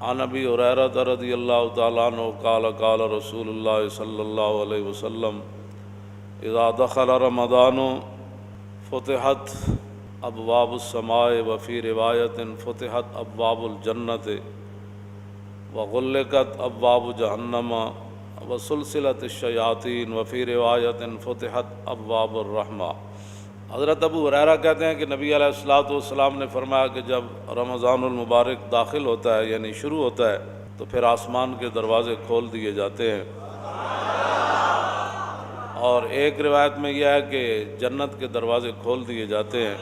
عن ابی ہریرہ رضی اللہ تعالیٰ عنہ قال قال رسول اللہ صلی اللہ علیہ وسلم اذا دخل رمضان فتحت ابواب السماء وفی روایت فتحت ابواب الجنت وغلقت ابواب جہنم وسلسلت الشیاطین وفی روایت فتحت ابواب الرحمہ۔ حضرت ابو ہریرہ کہتے ہیں کہ نبی علیہ الصلوۃ والسلام نے فرمایا کہ جب رمضان المبارک داخل ہوتا ہے یعنی شروع ہوتا ہے تو پھر آسمان کے دروازے کھول دیے جاتے ہیں، اور ایک روایت میں یہ ہے کہ جنت کے دروازے کھول دیے جاتے ہیں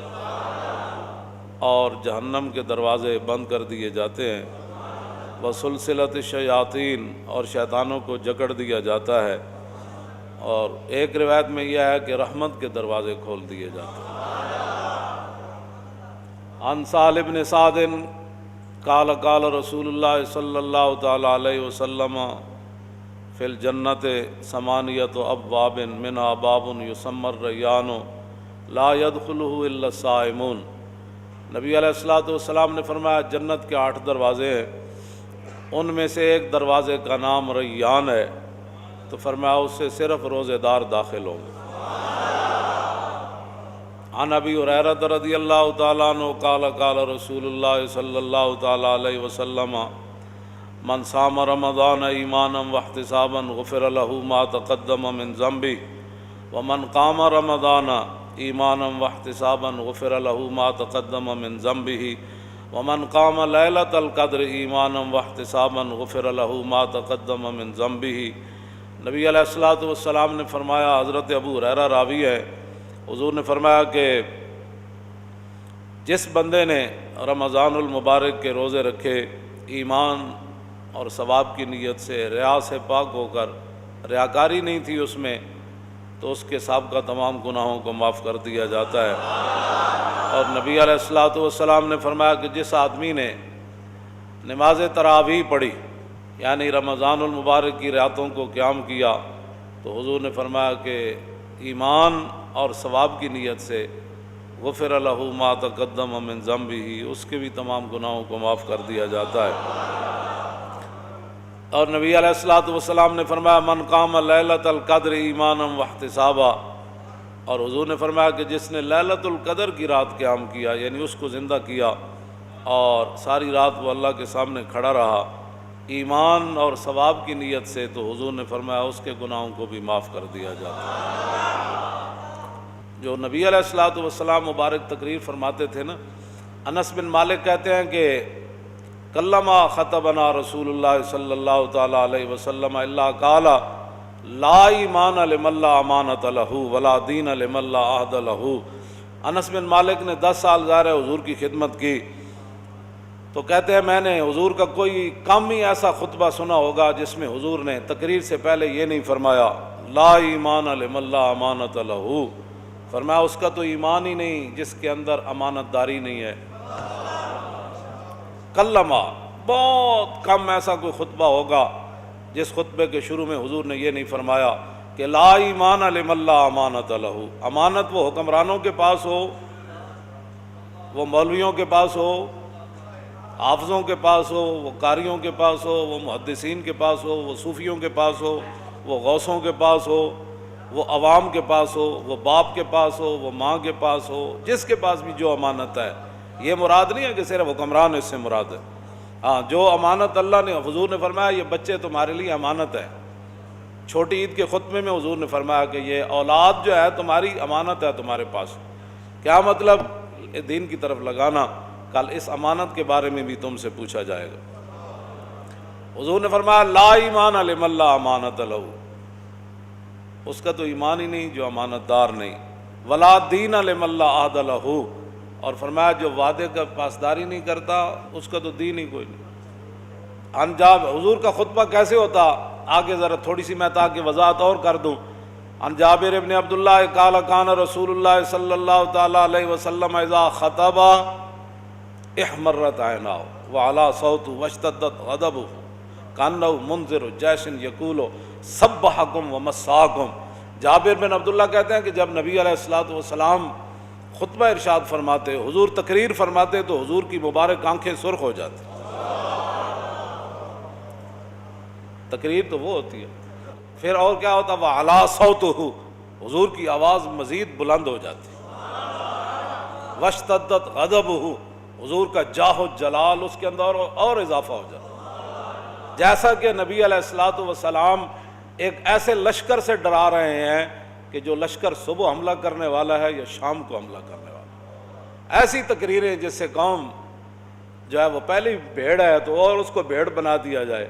اور جہنم کے دروازے بند کر دیے جاتے ہیں، وسلسلت الشیاطین اور شیطانوں کو جکڑ دیا جاتا ہے، اور ایک روایت میں یہ ہے کہ رحمت کے دروازے کھول دیے جاتے ہیں۔ عن سہل بن سعد قال قال رسول اللہ صلی اللہ تعالی علیہ وسلم فی الجنت ثمانیۃ ابواب منہا باب یسمی الریان لا يدخلہ الا الصائمون۔ نبی علیہ الصلوۃ والسلام نے فرمایا جنت کے 8 دروازے ہیں، ان میں سے ایک دروازے کا نام ریان ہے، تو فرمایا اس سے صرف روزے دار داخل ہوں گے۔ عن ابی ہریرہ رضی اللہ تعالیٰ عنہ قال قال رسول اللہ صلی اللہ تعالیٰ علیہ وسلم من صام رمضان ایمانا واحتسابا غفر له ما تقدم من ذنبه ومن قام رمضان ایمانا واحتسابا غفر له ما تقدم من ذنبه ومن قام لیلۃ القدر ایمانا واحتسابا غفر له ما تقدم من ذنبه۔ نبی علیہ الصلوۃ والسلام نے فرمایا، حضرت ابو ہریرہ راوی ہے، حضور نے فرمایا کہ جس بندے نے رمضان المبارک کے روزے رکھے ایمان اور ثواب کی نیت سے، ریا سے پاک ہو کر، ریاکاری نہیں تھی اس میں، تو اس کے سابقہ تمام گناہوں کو معاف کر دیا جاتا ہے۔ اور نبی علیہ الصلوۃ والسلام نے فرمایا کہ جس آدمی نے نماز تراویح پڑھی یعنی رمضان المبارک کی راتوں کو قیام کیا، تو حضور نے فرمایا کہ ایمان اور ثواب کی نیت سے غفر له ما تقدم من ذنبه، اس کے بھی تمام گناہوں کو معاف کر دیا جاتا ہے۔ اور نبی علیہ الصلوۃ والسلام نے فرمایا من قام لیلۃ القدر ایمانا واحتسابا، اور حضور نے فرمایا کہ جس نے لیلۃ القدر کی رات قیام کیا یعنی اس کو زندہ کیا اور ساری رات وہ اللہ کے سامنے کھڑا رہا ایمان اور ثواب کی نیت سے، تو حضور نے فرمایا اس کے گناہوں کو بھی معاف کر دیا جاتا ہے۔ جو نبی علیہ الصلوۃ والسلام مبارک تقریر فرماتے تھے نا، انس بن مالک کہتے ہیں کہ کلما خطبنا رسول اللہ صلی اللہ تعالی علیہ وسلم الا قال لا ایمان لمن لا امانۃ لہ ولا دین لمن لا عہد لہ۔ انس بن مالک نے 10 سال ظاہر ہے حضور کی خدمت کی، تو کہتے ہیں میں نے حضور کا کوئی کم ہی ایسا خطبہ سنا ہوگا جس میں حضور نے تقریر سے پہلے یہ نہیں فرمایا لا ایمان لمن لا امانۃ لہ، فرمایا اس کا تو ایمان ہی نہیں جس کے اندر امانت داری نہیں ہے۔ کلمہ، بہت کم ایسا کوئی خطبہ ہوگا جس خطبے کے شروع میں حضور نے یہ نہیں فرمایا کہ لا ایمان لمن لا امانۃ لہ۔ امانت وہ حکمرانوں کے پاس ہو، وہ مولویوں کے پاس ہو، حافظوں کے پاس ہو، وہ قاریوں کے پاس ہو، وہ محدثین کے پاس ہو، وہ صوفیوں کے پاس ہو، وہ غوثوں کے پاس ہو، وہ عوام کے پاس ہو، وہ باپ کے پاس ہو، وہ ماں کے پاس ہو، جس کے پاس بھی جو امانت ہے، یہ مراد نہیں ہے کہ صرف حکمران اس سے مراد ہے۔ ہاں، جو امانت اللہ نے، حضور نے فرمایا یہ بچے تمہارے لیے امانت ہے۔ چھوٹی عید کے خطبے میں حضور نے فرمایا کہ یہ اولاد جو ہے تمہاری امانت ہے تمہارے پاس۔ کیا مطلب؟ دین کی طرف لگانا، کل اس امانت کے بارے میں بھی تم سے پوچھا جائے گا۔ حضور نے فرمایا لا ایمان لمن لا امانۃ لہ، اس کا تو ایمان ہی نہیں جو امانت دار نہیں، ولا دین لمن لا عہد لہ، اور فرمایا جو وعدے کا پاسداری نہیں کرتا اس کا تو دین ہی کوئی نہیں۔ انجاب حضور کا خطبہ کیسے ہوتا، آگے ذرا تھوڑی سی میں تاکہ وضاحت اور کر دوں۔ عن جابر ابن عبداللہ قال کان رسول اللہ صلی اللہ تعالی علیہ وسلم اذا خطب احمرت عیناہ وعلا صوتہ واشتدت غضبہ کانہ منذر جیش یقول سبحکم ومساکم۔ جابر بن عبداللہ کہتے ہیں کہ جب نبی علیہ الصلوۃ والسلام خطبہ ارشاد فرماتے، حضور تقریر فرماتے، تو حضور کی مبارک آنکھیں سرخ ہو جاتی، تقریر تو وہ ہوتی ہے. پھر اور کیا ہوتا؟ وَعَلَىٰ صَوْتُهُ، حضور کی آواز مزید بلند ہو جاتی. وَاشْتَدَّتْ غَضَبُهُ، حضور کا جاہ و جلال اس کے اندر اور اضافہ ہو جاتا. جیسا کہ نبی علیہ الصلوۃ والسلام ایک ایسے لشکر سے ڈرا رہے ہیں کہ جو لشکر صبح حملہ کرنے والا ہے یا شام کو حملہ کرنے والا ہے. ایسی تقریریں جس سے قوم جو ہے وہ پہلی بھیڑ ہے تو اور اس کو بھیڑ بنا دیا جائے.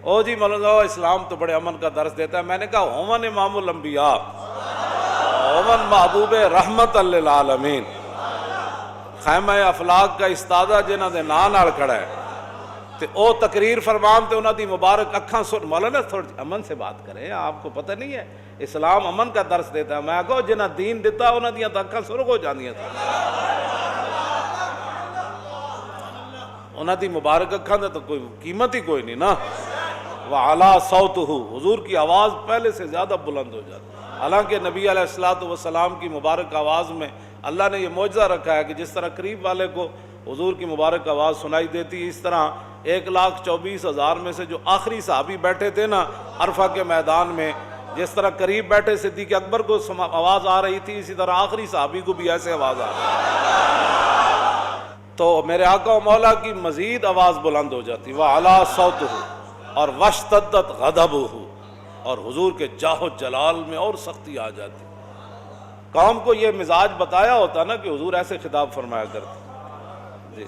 او جی مولانا اسلام تو بڑے امن کا درس دیتا ہے. میں نے کہا ہومن امام الانبیاء، ہومن محبوب رحمت للعالمین، خیمہ افلاق کا استادہ جنہاں دے نام نال کھڑا ہے تے او تقریر فرمان تے انہاں دی مبارک اکھاں سن. مولانا تھوڑی امن سے بات کریں، آپ کو پتہ نہیں ہے اسلام امن کا درس دیتا ہے. میں کہو جنہاں دین دیتا انہاں دیاں اکھاں سرخ ہو جاندیاں تھا. انہاں دی مبارک اکھاں دے تو کوئی قیمت ہی کوئی نہیں نا. وَعَلَىٰ صَوْتُهُ، حضور کی آواز پہلے سے زیادہ بلند ہو جاتی. حالانکہ نبی علیہ الصلوۃ والسلام کی مبارک آواز میں اللہ نے یہ معجزہ رکھا ہے کہ جس طرح قریب والے کو حضور کی مبارک آواز سنائی دیتی، اس طرح 1,24,000 میں سے جو آخری صحابی بیٹھے تھے نا عرفہ کے میدان میں، جس طرح قریب بیٹھے صدیق اکبر کو آواز آ رہی تھی، اسی طرح آخری صحابی کو بھی ایسے آواز آ رہی تھی. تو میرے آقا و مولا کی مزید آواز بلند ہو جاتی. وَعَلَىٰ صَوْتُهُ، اور وَاشْتَدَّتْ غَضَبُهُ، اور حضور کے جاہ و جلال میں اور سختی آ جاتی. قوم کو یہ مزاج بتایا ہوتا نا کہ حضور ایسے خطاب فرمایا کرتے جی،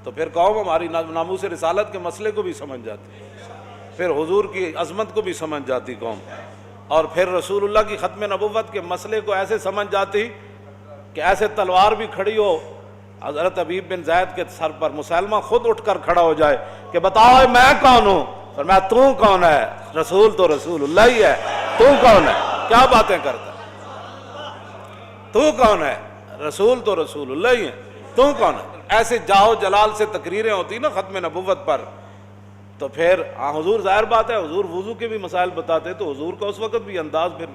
تو پھر قوم ہماری ناموس رسالت کے مسئلے کو بھی سمجھ جاتی، پھر حضور کی عظمت کو بھی سمجھ جاتی قوم، اور پھر رسول اللہ کی ختم نبوت کے مسئلے کو ایسے سمجھ جاتی کہ ایسے تلوار بھی کھڑی ہو حضرت حبیب بن زید کے سر پر، مسلمہ خود اٹھ کر کھڑا ہو جائے کہ بتاؤ میں کون ہوں. فرمایا تو کون ہے؟ رسول تو رسول اللہ ہی ہے. تو کون ہے؟ کیا باتیں کرتا ہے؟ تو کون ہے؟ رسول تو رسول اللہ ہی ہے. تو کون ہے؟ ایسے جاہو جلال سے تقریریں ہوتی نا ختم نبوت پر. تو پھر حضور ظاہر بات ہے حضور وضو کے بھی مسائل بتاتے تو حضور کا اس وقت بھی انداز پھر.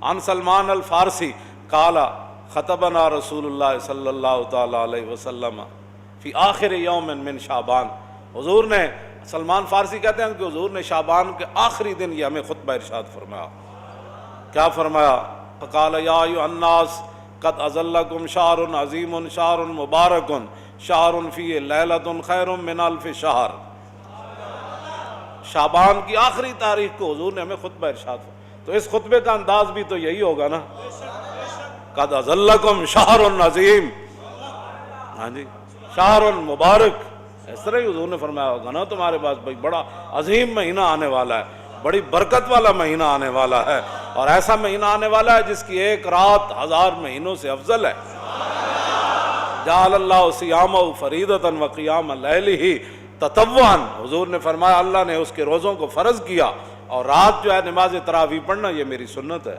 عن سلمان الفارسی قال خطبنا رسول اللہ صلی اللہ تعالی علیہ وسلم فی آخر یوم من شعبان. حضور نے، سلمان فارسی کہتے ہیں کہ حضور نے شعبان کے آخری دن یہ ہمیں خطبہ ارشاد فرمایا. کیا فرمایا؟ فقال یا ایھا الناس قد اظلکم شہر عظیم شہر مبارک شہر فیہ لیلۃ خیر من الف شہر. شعبان کی آخری تاریخ کو حضور نے ہمیں خطبہ ارشاد فرمایا. تو اس خطبے کا انداز بھی تو یہی ہوگا نا، قد اظلکم شہر عظیم، ہاں جی شہر مبارک. اس طرح ہی حضور نے فرمایا ہوگا نا تمہارے پاس بھائی بڑا عظیم مہینہ آنے والا ہے، بڑی برکت والا مہینہ آنے والا ہے، اور ایسا مہینہ آنے والا ہے جس کی ایک رات 1000 مہینوں سے افضل ہے. جعل اللہ صیامہ فریضۃ وقیام لیلہ تطوعا. حضور نے فرمایا اللہ نے اس کے روزوں کو فرض کیا اور رات جو ہے نماز تراویح پڑھنا یہ میری سنت ہے.